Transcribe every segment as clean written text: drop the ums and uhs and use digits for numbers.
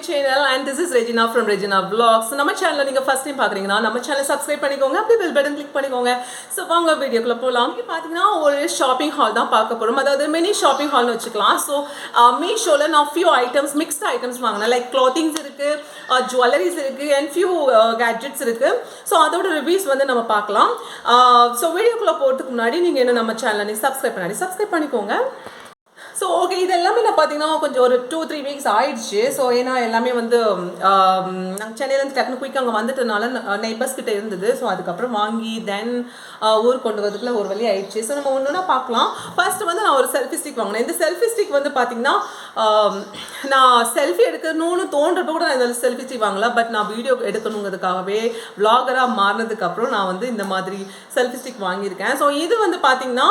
channel and this is Regina from Regina Vlogs. நம்ம சேனலை நீங்க ஃபர்ஸ்ட் டைம் பாக்குறீங்கன்னா நம்ம சேனலை சப்ஸ்கிரைப் பண்ணிக்கோங்க, அப்படியே பெல் பட்டன் கிளிக் பண்ணிக்கோங்க. சோ வாங்க வீடியோக்குள்ள போலாம். இங்க பாத்தீங்கன்னா ஒரு ஷாப்பிங் ஹால் தான் பார்க்க போறோம். அதாவது மினி ஷாப்பிங் ஹால்னு வச்சுக்கலாம். சோ மீஷோல நான் few items mixed items வாங்குனேன். லைக் clothings இருக்கு, jewelries இருக்கு and few gadgets இருக்கு. சோ அதோட ரிவ்யூஸ் வந்து நம்ம பார்க்கலாம். சோ வீடியோக்குள்ள போறதுக்கு முன்னாடி நீங்க என்ன நம்ம சேனலை சப்ஸ்கிரைப் பண்ணிக்கோங்க. ஸோ ஓகே, இது எல்லாமே நான் பார்த்தீங்கன்னா கொஞ்சம் ஒரு 2-3 வீக்ஸ் ஆயிடுச்சு. ஸோ ஏன்னா எல்லாமே வந்து நாங்கள் சென்னையிலேருந்து டக்குனு குயிக் அங்கே வந்துட்டனால நெய்பர்ஸ் கிட்ட இருந்தது. ஸோ அதுக்கப்புறம் வாங்கி தென் ஊருக்கு கொண்டு வரதுக்குள்ள ஒரு வழி ஆயிடுச்சு. ஸோ நம்ம ஒன்றுனா பார்க்கலாம். ஃபர்ஸ்ட் வந்து நான் ஒரு செல்ஃபி ஸ்டிக் வாங்கினேன். இந்த செல்ஃபி ஸ்டிக் வந்து பார்த்தீங்கன்னா நான் செல்ஃபி எடுக்கணும்னு தோன்றப்ப கூட நான் இந்த செல்ஃபி ஸ்டிக் வாங்கல. பட் நான் வீடியோ எடுக்கணுங்கிறதுக்காகவே விளாகராக மாறினதுக்கப்புறம் நான் வந்து இந்த மாதிரி செல்ஃபி ஸ்டிக் வாங்கியிருக்கேன். ஸோ இது வந்து பார்த்தீங்கன்னா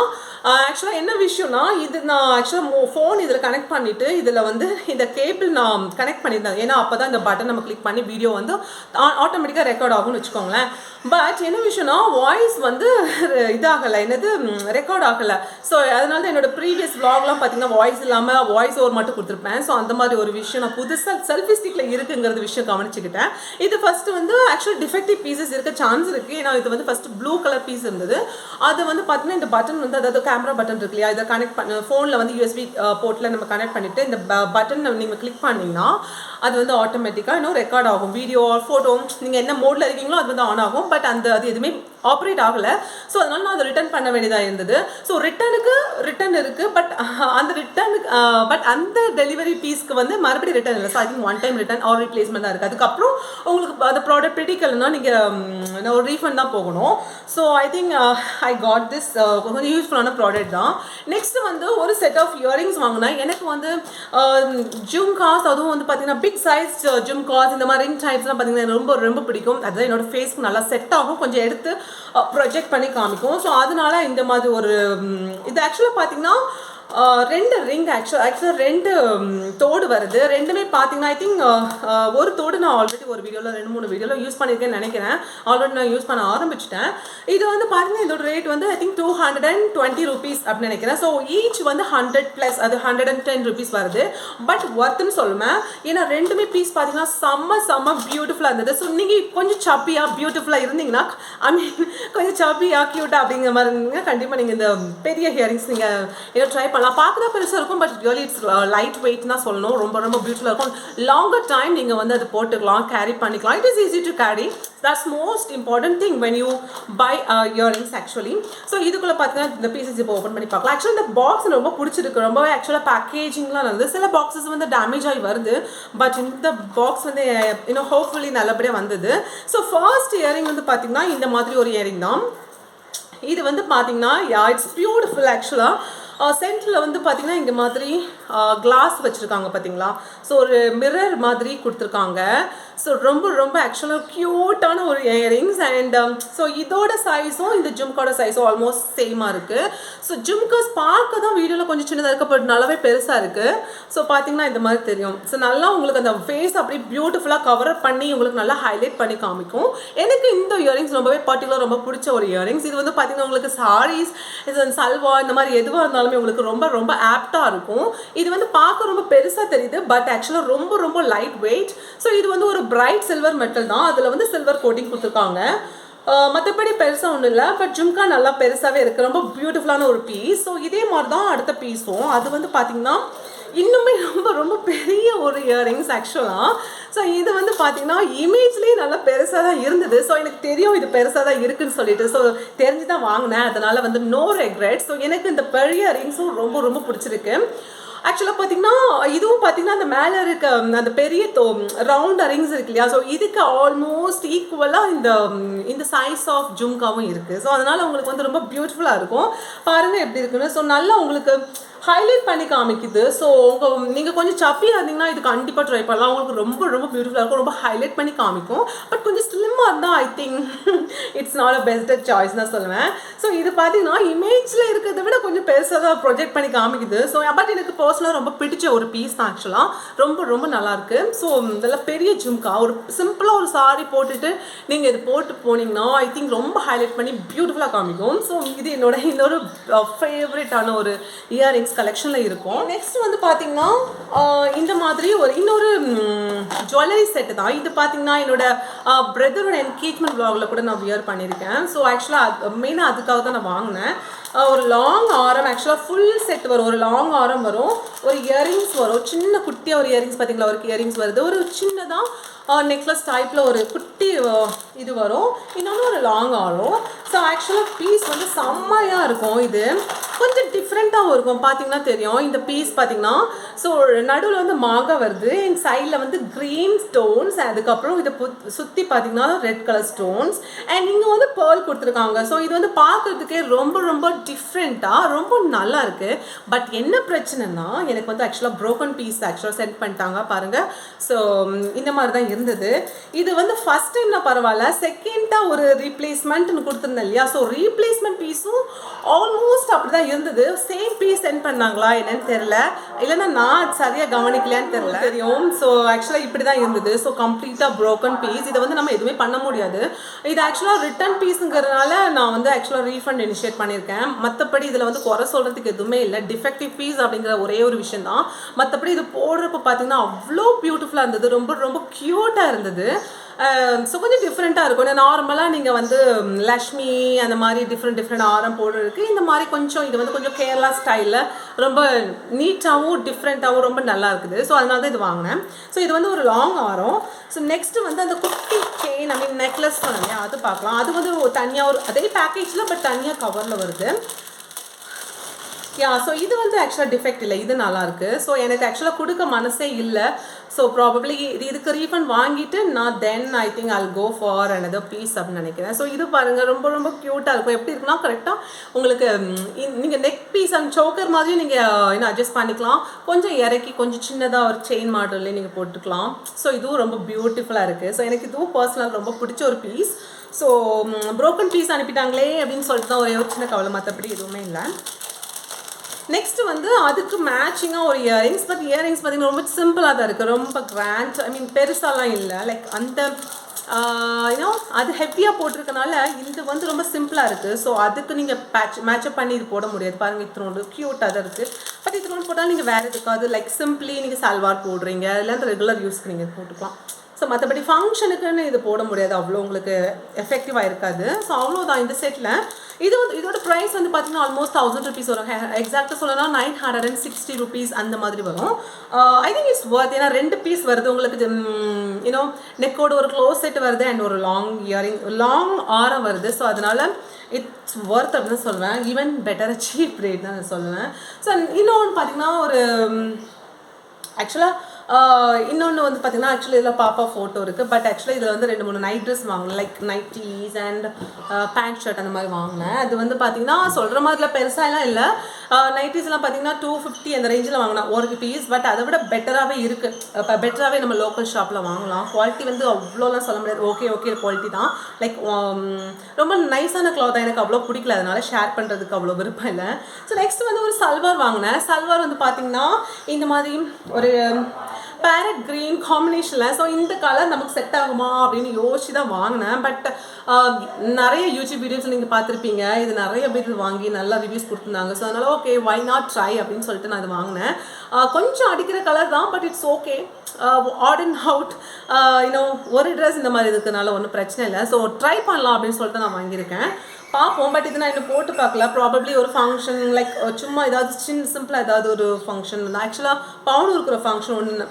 ஆக்சுவலாக என்ன விஷயம்னா, இது நான் ஆக்சுவலாக ஃபோன் இதில் கனெக்ட் பண்ணிவிட்டு இதில் வந்து இந்த கேபிள் நான் கனெக்ட் பண்ணியிருந்தேன். ஏன்னா அப்போ தான் இந்த பட்டன் நம்ம கிளிக் பண்ணி வீடியோ வந்து ஆட்டோமேட்டிக்காக ரெக்கார்ட் ஆகும்னு வச்சுக்கோங்களேன். பட் என்ன விஷயம்னா வாய்ஸ் வந்து இதாகலை, என்னது ரெக்கார்ட் ஆகலை. ஸோ அதனால தான் என்னோட ப்ரீவியஸ் விளாக்லாம் பார்த்தீங்கன்னா வாய்ஸ் இல்லாமல் வாய்ஸ் ஓவர் மட்டும் கொடுத்துருப்பேன். ஸோ அந்த மாதிரி ஒரு விஷயம் நான் புதுசாக செல்ஃபி ஸ்டிக்கில் இருக்குங்கிறது விஷயம் கவனிச்சுக்கிட்டேன். இது ஃபஸ்ட்டு வந்து ஆக்சுவலாக டிஃபெக்டிவ் பீசஸ் இருக்க சான்ஸ் இருக்குது. ஏன்னா இது வந்து ஃபஸ்ட்டு ப்ளூ கலர் பீஸ் இருந்தது. அது வந்து பார்த்தீங்கன்னா இந்த பட்டன் வந்து, அதாவது கேமரா பட்டன் இருக்கு இல்லையா, இதை கனெக்ட் பண்ண ஃபோனில் வந்து யூஎஸ்பி போர்ட்டில் நம்ம கனெக்ட் பண்ணிவிட்டு இந்த பட்டன் நீங்கள் கிளிக் பண்ணிங்கன்னா அது வந்து ஆட்டோமேட்டிக்காக இன்னும் ரெக்கார்ட் ஆகும். வீடியோ ஃபோட்டோ நீங்கள் என்ன மோடில் இருக்கீங்களோ அது வந்து ஆன் ஆகும். பட் அது எதுவுமே ஆப்ரேட் ஆகலை. ஸோ அதனால நான் அதை ரிட்டர்ன் பண்ண வேண்டியதாக இருந்தது. ஸோ ரிட்டன் இருக்குது. பட் அந்த ரிட்டனுக்கு அந்த டெலிவரி பீஸ்க்கு வந்து மறுபடியும் ரிட்டன் இல்லை. So I think one time return or replacement தான் இருக்குது. அதுக்கப்புறம் உங்களுக்கு அந்த ப்ராடக்ட் பிடிக்கலைன்னா நீங்கள் ஒரு ரீஃபண்ட் தான் போகணும். So I think I got this கொஞ்சம் யூஸ்ஃபுல்லான ப்ராடக்ட் தான். நெக்ஸ்ட் வந்து ஒரு செட் ஆஃப் இயரிங்ஸ் வாங்கினேன். எனக்கு வந்து ஜும்காஸ், அதுவும் வந்து பார்த்தீங்கன்னா பிக் சைஸ் ஜும்காஸ், இந்த மாதிரி ரிங் டைப்ஸ்லாம் பார்த்தீங்கன்னா ரொம்ப ரொம்ப பிடிக்கும். அதுதான் என்னோட ஃபேஸ்க்கு நல்லா செட் ஆகும், கொஞ்சம் எடுத்து ப்ரொஜெக்ட் பண்ணி காமிக்கும். ஸோ அதனால இந்த மாதிரி ஒரு இது ஆக்சுவலாக பார்த்தீங்கன்னா 2 ரிங் ஆக்சுவலாக 2 தோடு வருது. ரெண்டுமே பார்த்தீங்கன்னா ஐ திங்க் ஒரு தோடு நான் ஆல்ரெடி ஒரு வீடியோவில் 2-3 வீடியோவில் யூஸ் பண்ணியிருக்கேன்னு நினைக்கிறேன். ஆல்ரெடி நான் யூஸ் பண்ண ஆரம்பிச்சிட்டேன். இது வந்து பார்த்தீங்கன்னா இதோட ரேட் வந்து ஐ திங்க் 220 rupees அப்படின்னு நினைக்கிறேன். ஸோ ஈச் வந்து 100+, அது 110 rupees வருது. பட் ஒர்த்துன்னு சொல்லுவேன். ஏன்னா ரெண்டுமே பீஸ் பார்த்தீங்கன்னா செம்ம பியூட்டிஃபுல்லாக இருந்தது. ஸோ நீங்கள் கொஞ்சம் சப்பியாக பியூட்டிஃபுல்லாக இருந்தீங்கன்னா, ஐ மீன் கொஞ்சம் சப்பியாக க்யூட்டாக அப்படிங்கிற மாதிரி இருந்தீங்கன்னா கண்டிப்பாக நீங்கள் இந்த பெரிய ஹியரிங்ஸ் நீங்கள் ஏதோ ட்ரை பண்ணலாம். பார்க்க தான் பெருசாக இருக்கும். But really it's light weight தான் சொல்லணும். ரொம்ப ரொம்ப பியூட்டிஃபுல்லாக இருக்கும். லாங்கர் டைம் நீங்கள் வந்து அதை போட்டுக்கலாம், கேரி பண்ணிக்கலாம். It is easy to carry. That's most important thing when you buy earrings actually. So இதுக்குள்ளே பார்த்தீங்கன்னா இந்த பீசஸ் இப்போ ஓப்பன் பண்ணி பார்க்கலாம். ஆக்சுவலி இந்த பாக்ஸ் ரொம்ப பிடிச்சிருக்கு. ரொம்பவே ஆக்சுவலாக பேக்கேஜிங்லாம் வந்து சில பாக்ஸஸ் வந்து டேமேஜ் ஆகி வருது. பட் இந்த பாக்ஸ் வந்து இன்னும் ஹோப்ஃபுல்லி நல்லபடியாக வந்தது. ஸோ ஃபர்ஸ்ட் இயரிங் வந்து பார்த்தீங்கன்னா இந்த மாதிரி ஒரு இயரிங் தான். இது வந்து பார்த்தீங்கன்னா இட்ஸ் பியூட்டிஃபுல். ஆக்சுவலாக சென்டரில் வந்து பார்த்தீங்கன்னா இங்கே மாதிரி கிளாஸ் வச்சுருக்காங்க பார்த்தீங்களா. ஸோ ஒரு மிரர் மாதிரி கொடுத்துருக்காங்க. ஸோ ரொம்ப ரொம்ப ஆக்சுவலாக க்யூட்டான ஒரு இயரிங்ஸ். அண்ட் ஸோ இதோட சைஸும் இந்த ஜும்காவோட சைஸும் ஆல்மோஸ்ட் சேமாக இருக்குது. ஸோ ஜும்காஸ் பார்க்க தான் வீடியோவில் கொஞ்சம் சின்னதாக இருக்க, பட் நல்லாவே பெருசாக இருக்குது. ஸோ பார்த்தீங்கன்னா இந்த மாதிரி தெரியும். ஸோ நல்லா உங்களுக்கு அந்த ஃபேஸ் அப்படி பியூட்டிஃபுல்லாக கவர் பண்ணி உங்களுக்கு நல்லா ஹைலைட் பண்ணி காமிக்கும். எனக்கு இந்த இயரிங்ஸ் ரொம்பவே பர்டிகுலர் ரொம்ப பிடிச்ச ஒரு இயரிங்ஸ். இது வந்து பார்த்தீங்கன்னா உங்களுக்கு சாரீஸ், இது சல்வா, இந்த மாதிரி எதுவாக இருந்தாலும் உங்களுக்கு ரொம்ப ரொம்ப ஆப்டாக இருக்கும். இது வந்து பார்க்க ரொம்ப பெருசாக தெரியுது. பட் ஆக்சுவலாக ரொம்ப ரொம்ப லைட் வெயிட். ஸோ இது வந்து ஒரு பிரைட் சில்வர் மெட்டல் தான். அதில் வந்து சில்வர் கோட்டிங் கொடுத்துருக்காங்க. மற்றபடி பெருசாக ஒன்றும் இல்லை. பட் ஜும்கா நல்லா பெருசாகவே இருக்குது. ரொம்ப பியூட்டிஃபுல்லான ஒரு பீஸ். ஸோ இதே மாதிரி தான் அடுத்த பீஸும். அது வந்து பார்த்திங்கன்னா இன்னுமே ரொம்ப ரொம்ப பெரிய ஒரு இயரிங்ஸ் ஆக்சுவலாக. ஸோ இது வந்து பார்த்தீங்கன்னா இமேஜ்லேயே நல்லா பெருசாக தான் இருந்தது. ஸோ எனக்கு தெரியும் இது பெருசாக தான் இருக்குதுன்னு சொல்லிட்டு. ஸோ தெரிஞ்சு தான் வாங்கினேன். அதனால் வந்து நோ ரெக்ரெட். ஸோ எனக்கு இந்த பெரிய இயரிங்ஸும் ரொம்ப ரொம்ப பிடிச்சிருக்கு. ஆக்சுவலாக பார்த்தீங்கன்னா இதுவும் பார்த்தீங்கன்னா அந்த மேலே இருக்க அந்த பெரிய ரவுண்ட் ரிங்ஸ் இருக்கு இல்லையா. ஸோ இதுக்கு ஆல்மோஸ்ட் ஈக்குவலாக இந்த சைஸ் ஆஃப் ஜும்காவும் இருக்குது. ஸோ அதனால் உங்களுக்கு வந்து ரொம்ப பியூட்டிஃபுல்லாக இருக்கும். பாருங்கள் எப்படி இருக்குன்னு. ஸோ நல்லா உங்களுக்கு ஹைலைட் பண்ணி காமிக்குது. ஸோ நீங்கள் கொஞ்சம் சப்பியாக இருந்தீங்கன்னா இது கண்டிப்பாக ட்ரை பண்ணலாம். உங்களுக்கு ரொம்ப ரொம்ப பியூட்டிஃபுல்லாக இருக்கும். ரொம்ப ஹைலைட் பண்ணி காமிக்கும். பட் கொஞ்சம் ஸ்லிம்மாக மாதிரி இருந்தால் I think it's not a best choice தான் சொல்லுவேன். ஸோ இது பார்த்தீங்கன்னா இமேஜில் இருக்கிறத விட கொஞ்சம் பெருசாக தான் ப்ரொஜெக்ட் பண்ணி காமிக்குது. ஸோ பட் எனக்கு பர்சனலாக ரொம்ப பிடிச்ச ஒரு பீஸ் தான் ஆக்சுவலாக. ரொம்ப ரொம்ப நல்லாயிருக்கு. ஸோ இதெல்லாம் பெரிய ஜும்கா, ஒரு சிம்பிளாக ஒரு சாரி போட்டுட்டு நீங்கள் இது போட்டு போனீங்கன்னா ஐ திங்க் ரொம்ப ஹைலைட் பண்ணி பியூட்டிஃபுல்லாக காமிக்கும். ஸோ இது என்னோட இன்னொரு ஃபேவரட்டான ஒரு இயரிங்ஸ் கலெக்ஷனில் இருக்கும். நெக்ஸ்ட் வந்து பார்த்தீங்கன்னா இந்த மாதிரி ஒரு இன்னொரு ஜுவல்லரி செட்டு தான். இது பார்த்தீங்கன்னா என்னோட பிரதரோட என்கேஜ்மெண்ட் vlogல கூட நான் வியர் பண்ணியிருக்கேன். ஸோ ஆக்சுவலாக மெயினாக அதுக்காக தான் நான் வாங்கினேன். ஒரு லாங் ஆரம், ஆக்சுவலாக ஃபுல் செட் வரும். ஒரு லாங் ஆரம் வரும், ஒரு இயரிங்ஸ் வரும், சின்ன குட்டியாக ஒரு இயரிங்ஸ் பார்த்தீங்களா, ஒரு இயரிங்ஸ் வருது, ஒரு சின்னதாக நெக்லஸ் டைப்பில் ஒரு குட்டி இது வரும், இன்னொன்று ஒரு லாங் ஆரம். ஸோ ஆக்சுவலாக பீஸ் வந்து செம்மையாக இருக்கும். இது கொஞ்சம் டிஃப்ரெண்ட்டாகவும் இருக்கும், பார்த்தீங்கன்னா தெரியும். இந்த பீஸ் பார்த்தீங்கன்னா ஸோ நடுவில் வந்து மாங்காய் வருது, என் சைடில் வந்து க்ரீன் ஸ்டோன்ஸ், அதுக்கப்புறம் இதை சுற்றி பார்த்தீங்கன்னா ரெட் கலர் ஸ்டோன்ஸ், அண்ட் இங்கே வந்து பேர்ல் கொடுத்துருக்காங்க. ஸோ இது வந்து பார்க்குறதுக்கே ரொம்ப ரொம்ப டிஃப்ரெண்ட்டாக ரொம்ப நல்லா இருக்குது. பட் என்ன பிரச்சனைனா எனக்கு வந்து ஆக்சுவலாக ப்ரோக்கன் பீஸ் ஆக்சுவலாக சென்ட் பண்ணிட்டாங்க பாருங்கள். ஸோ இந்த மாதிரி தான் இருந்தது. இது வந்து ஃபர்ஸ்ட் டைம்னா பரவாயில்ல, செகண்டாக ஒரு ரீப்ளேஸ்மெண்ட்னு கொடுத்துருந்தேன் இல்லையா. ஸோ ரீப்ளேஸ்மெண்ட் பீஸும் ஆல்மோஸ்ட் அப்படி தான் இருந்தது. சேம் பீஸ் சென்ட் பண்ணாங்களா என்னன்னு தெரியல, இல்லைன்னா நான் சரியாக கவனிக்கலையான்னு தெரியும். ஸோ ஆக்சுவலாக இப்படி தான் இருந்தது. ஸோ கம்ப்ளீட்டாக ப்ரோக்கன் பீஸ். இதை வந்து நம்ம எதுவுமே பண்ண முடியாது. இது ஆக்சுவலாக ரிட்டன் பீஸுங்கிறதுனால நான் வந்து ஆக்சுவலாக ரீஃபண்ட் இனிஷியேட் பண்ணியிருக்கேன். மற்றபடி இதில் வந்து குறை சொல்கிறதுக்கு எதுவுமே இல்லை. டிஃபெக்டிவ் பீஸ் அப்படிங்கிற ஒரே ஒரு விஷயம் தான். மற்றபடி இது போடுறப்ப பார்த்தீங்கன்னா அவ்வளோ பியூட்டிஃபுல்லாக இருந்தது, ரொம்ப ரொம்ப க்யூட்டாக இருந்தது. ஸோ கொஞ்சம் டிஃப்ரெண்ட்டாக இருக்கும். நார்மலாக நீங்கள் வந்து லக்ஷ்மி அந்த மாதிரி டிஃப்ரெண்ட் ஆரம் போடுறதுக்கு இந்த மாதிரி கொஞ்சம் இது வந்து கொஞ்சம் கேரளா ஸ்டைலில் ரொம்ப நீட்டாகவும் டிஃப்ரெண்ட்டாகவும் ரொம்ப நல்லா இருக்குது. ஸோ அதனால தான் இது வாங்கினேன். ஸோ இது வந்து ஒரு லாங் ஆரம். ஸோ நெக்ஸ்ட்டு வந்து அந்த குட்டி செயின் ஐ மீன் நெக்லஸ் சொன்னேன், அது பார்க்கலாம். அது வந்து தனியாக ஒரு அதே பேக்கேஜில் பட் தனியாக கவரில் வருது. ஸோ இது வந்து ஆக்சுவலாக டிஃபெக்ட் இல்லை, இது நல்லாயிருக்கு. ஸோ எனக்கு ஆக்சுவலாக கொடுக்க மனசே இல்லை. ஸோ ப்ராபப்ளி இதுக்கு ரீஃபண்ட் வாங்கிட்டு நான் then I think I'll go for another piece அப்படின்னு நினைக்கிறேன். ஸோ இது பாருங்கள், ரொம்ப ரொம்ப க்யூட்டாக இருக்கும். எப்படி இருக்குன்னா கரெக்டாக உங்களுக்கு நீங்கள் நெக் பீஸ் அண்ட் சோக்கர் மாதிரி நீங்கள் இன்னும் அட்ஜஸ்ட் பண்ணிக்கலாம். கொஞ்சம் இறக்கி கொஞ்சம் சின்னதாக ஒரு செயின் மாடல்லே நீங்கள் போட்டுக்கலாம். ஸோ இதுவும் ரொம்ப பியூட்டிஃபுல்லாக இருக்குது. ஸோ எனக்கு இதுவும் பர்சனல் ரொம்ப பிடிச்ச ஒரு பீஸ். ஸோ ப்ரோக்கன் பீஸ் அனுப்பிட்டாங்களே அப்படின்னு சொல்லிட்டு தான் ஒரே ஒரு சின்ன கவலை, மற்றபடி எதுவுமே இல்லை. நெக்ஸ்ட் வந்து அதுக்கு மேட்சிங்காக ஒரு இயரிங்ஸ். பட் இயரிங்ஸ் பார்த்தீங்கன்னா ரொம்ப சிம்பிளாக தான் இருக்குது, ரொம்ப கிராண்ட் ஐ மீன் பெருசாலாம் இல்லை. லைக் அந்த யூனோ அது ஹெவியாக போட்டிருக்கனால இது வந்து ரொம்ப சிம்பிளாக இருக்குது. ஸோ அதுக்கு நீங்கள் மேட்சப் பண்ணி இது போட முடியாது. பாருங்கள் இத்தனோண்டு க்யூட்டாக தான் இருக்குது. பட் இத்தனோண்டு போட்டால் நீங்கள் வேறு எதுக்காவது லைக் சிம்பிளி நீங்கள் சல்வார் போடுறீங்க, இல்லை அந்த ரெகுலர் யூஸ்க்கு நீங்கள் போட்டுக்கலாம். ஸோ மற்றபடி ஃபங்க்ஷனுக்குன்னு இது போட முடியாது, அவ்வளோ உங்களுக்கு எஃபெக்டிவாக இருக்காது. ஸோ அவ்வளோதான் இந்த செட்டில். இது வந்து இதோட ப்ரைஸ் வந்து பார்த்தீங்கன்னா ஆல்மோஸ்ட் 1000 rupees வரும். எக்ஸாக்டாக சொல்லணும்னா 960 rupees அந்த மாதிரி வரும். ஐ திங்க் இட்ஸ் வர்த். ஏன்னா 2 பீஸ் வருது உங்களுக்கு, யூனோ நெக்கோட ஒரு க்ளோஸ் செட் வருது அண்ட் ஒரு லாங் இயரிங் லாங் ஆரம் வருது. ஸோ அதனால் இட்ஸ் ஒர்த் அப்படின்னு சொல்லுவேன். ஈவன் பெட்டர் சீப் ரேட் தான் நான் சொல்லுவேன். ஸோ இன்னொன்று பார்த்தீங்கன்னா ஒரு ஆக்சுவலாக இன்னொன்று வந்து பார்த்தீங்கன்னா ஆக்சுவலி இதில் பாப்பா ஃபோட்டோ இருக்குது. பட் ஆக்சுவலாக இதில் வந்து 2-3 நைட் ட்ரெஸ் வாங்கினேன், like nighties and pant shirt அந்த மாதிரி வாங்கினேன். அது வந்து பார்த்தீங்கன்னா சொல்கிற மாதிரிலாம் பெருசாலாம் இல்லை. நைட்டீஸ்லாம் பார்த்தீங்கன்னா 250 அந்த ரேஞ்சில் வாங்கினேன் ஒரு பீஸ். பட் அதை விட பெட்டராகவே இருக்குது. இப்போ பெட்டராகவே நம்ம லோக்கல் ஷாப்பில் வாங்கலாம். குவாலிட்டி வந்து அவ்வளோலாம் சொல்ல முடியாது, ஓகே குவாலிட்டி தான். லைக் ரொம்ப நைஸான கிளாத் தான், எனக்கு அவ்வளோ பிடிக்கல, அதனால ஷேர் பண்ணுறதுக்கு அவ்வளோ விருப்பம் இல்லை. ஸோ நெக்ஸ்ட் வந்து ஒரு சல்வார் வாங்கினேன். சல்வார் வந்து பார்த்தீங்கன்னா இந்த மாதிரி ஒரு பேரட் க்ரீன் காம்பினேஷனில். ஸோ இந்த கலர் நமக்கு செட் ஆகுமா அப்படின்னு யோசிச்சு தான் வாங்கினேன். பட் நிறைய யூடியூப் வீடியோஸ் நீங்கள் பார்த்துருப்பீங்க, இது நிறைய பேர் வாங்கி நல்லா ரிவ்யூஸ் கொடுத்துருந்தாங்க. ஸோ அதனால் ஓகே வை நாட் ட்ரை அப்படின்னு சொல்லிட்டு நான் இது வாங்கினேன். கொஞ்சம் அடிக்கிற கலர் தான், பட் இட்ஸ் ஓகே. ஆட் அண்ட் அவுட் இன்னும் ஒரு ட்ரெஸ் இந்த மாதிரி இருக்கிறதுனால ஒன்றும் பிரச்சனை இல்லை. ஸோ ட்ரை பண்ணலாம் அப்படின்னு சொல்லிட்டு நான் வாங்கியிருக்கேன். பார்ப்போம். பட் இது நான் இன்னும் போட்டு பார்க்கல. ப்ராபப்ளி ஒரு ஃபங்க்ஷன் லைக் சும்மா ஏதாவது சிம்பிளாக ஏதாவது ஒரு ஃபங்க்ஷன். ஆக்சுவலாக பவுன் இருக்கிற ஃபங்க்ஷன் ஒன்று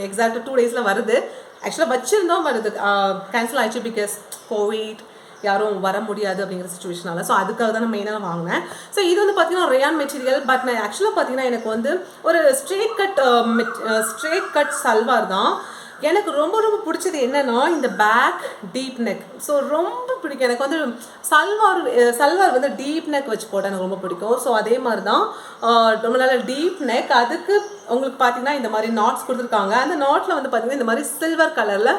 எக்ஸாக்டாக 2 days வருது. ஆக்சுவலாக வச்சுருந்தோம், வருது கேன்சல் ஆயிடுச்சு பிகாஸ் கோவிட், யாரும் வர முடியாது அப்படிங்கிற சுச்சுவேஷனால. ஸோ அதுக்காக தான் நான் மெயினாக வாங்கினேன். ஸோ இது வந்து பார்த்தீங்கன்னா ரேயான் மெட்டீரியல். பட் நான் ஆக்சுவலாக பார்த்தீங்கன்னா எனக்கு வந்து ஒரு ஸ்ட்ரெயிட் கட் சல்வார் தான் எனக்கு ரொம்ப ரொம்ப பிடிச்சது. என்னென்னா இந்த பேக் டீப் நெக். ஸோ ரொம்ப பிடிக்கும் எனக்கு வந்து சல்வார் வந்து டீப் நெக் வச்சு போட்டால் எனக்கு ரொம்ப பிடிக்கும். ஸோ அதே மாதிரி தான் ரொம்ப நல்ல டீப் நெக், அதுக்கு உங்களுக்கு பார்த்தீங்கன்னா இந்த மாதிரி நாட்ஸ் கொடுத்துருக்காங்க. அந்த நாட்டில் வந்து பார்த்தீங்கன்னா இந்த மாதிரி சில்வர் கலரில்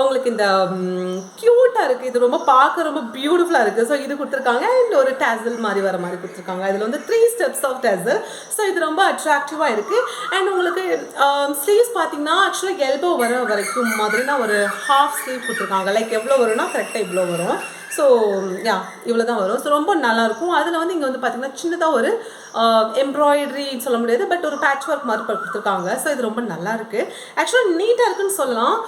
உங்களுக்கு இந்த க்யூட்டாக இருக்குது. இது ரொம்ப பார்க்க ரொம்ப பியூட்டிஃபுல்லாக இருக்குது. ஸோ இது கொடுத்துருக்காங்க. அண்ட் ஒரு டேசல் மாதிரி வர மாதிரி கொடுத்துருக்காங்க. இதில் வந்து 3 ஸ்டெப்ஸ் ஆஃப் டேசல். ஸோ இது ரொம்ப அட்ராக்டிவாக இருக்குது. அண்ட் உங்களுக்கு ஸ்லீவ்ஸ் பார்த்தீங்கன்னா ஆக்சுவலாக எல்போ வர வரைக்கும் மாதிரினா ஒரு ஹாஃப் ஸ்லீவ் கொடுத்துருக்காங்க. லைக் எவ்வளோ வரும்னா கரெக்டாக இவ்வளோ வரும். ஸோ யா இவ்வளோ தான் வரும். ஸோ ரொம்ப நல்லாயிருக்கும். அதில் வந்து இங்கே வந்து பார்த்திங்கன்னா சின்னதாக ஒரு எம்ப்ராய்டரி சொல்ல முடியாது, பட் ஒரு பேட்ச் ஒர்க் மாதிரி கொடுத்துருக்காங்க. ஸோ இது ரொம்ப நல்லாயிருக்கு. ஆக்சுவலாக நீட்டாக இருக்குன்னு சொல்லலாம்.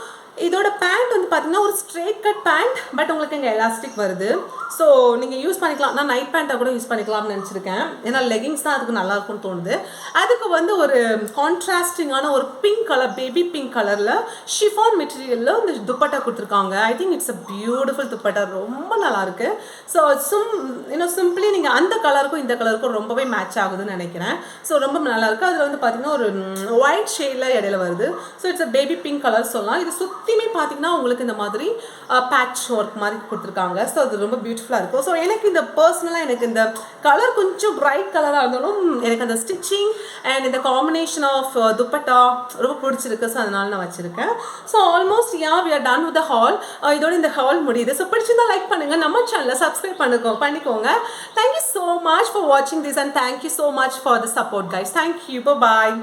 இதோட பேண்ட் வந்து பார்த்தீங்கன்னா ஒரு ஸ்ட்ரெயிட் கட் பேண்ட், பட் உங்களுக்கு இங்கே எலாஸ்டிக் வருது. ஸோ நீங்கள் யூஸ் பண்ணிக்கலாம். நான் நைட் பேண்ட்டாக கூட யூஸ் பண்ணிக்கலாம்னு நினச்சிருக்கேன். ஏன்னா லெகிங்ஸ் தான் அதுக்கு நல்லாயிருக்கும்னு தோணுது. அதுக்கு வந்து ஒரு கான்ட்ராஸ்டிங்கான ஒரு பிங்க் கலர், பேபி பிங்க் கலரில் ஷிஃபான் மெட்டீரியலில் இந்த துப்பட்டா கொடுத்துருக்காங்க. I think it's a beautiful dupatta. ரொம்ப நல்லாயிருக்கு. ஸோ இன்னும் சிம்பிளி நீங்கள் அந்த கலருக்கும் இந்த கலருக்கும் ரொம்பவே மேட்ச் ஆகுதுன்னு நினைக்கிறேன். ஸோ ரொம்ப நல்லாயிருக்கு. அதில் வந்து பார்த்தீங்கன்னா ஒரு ஒயிட் ஷேடில் இடையில வருது. So it's a baby pink colour சொல்லலாம். இது சுற்றியுமே பார்த்தீங்கன்னா உங்களுக்கு இந்த மாதிரி பேட்ச் ஒர்க் மாதிரி கொடுத்துருக்காங்க. ஸோ அது ரொம்ப பியூட்டிஃபுல்லாக இருக்கும். ஸோ எனக்கு இந்த பர்சனலாக எனக்கு இந்த கலர் கொஞ்சம் பிரைட் கலராக இருந்தாலும் எனக்கு அந்த ஸ்டிச்சிங் அண்ட் இந்த காம்பினேஷன் ஆஃப் துப்பட்டா ரொம்ப பிடிச்சிருக்கு. ஸோ அதனால நான் வச்சுருக்கேன். So almost we are done with the hall. இதோட இந்த ஹால் முடியுது. ஸோ பிடிச்சிருந்தா லைக் பண்ணுங்கள், நம்ம சேனலை சப்ஸ்கிரைப் பண்ணிக்கோங்க. தேங்க்யூ ஸோ மச் ஃபார் வாட்சிங் this and thank you so much for the support guys. Thank you. Bye.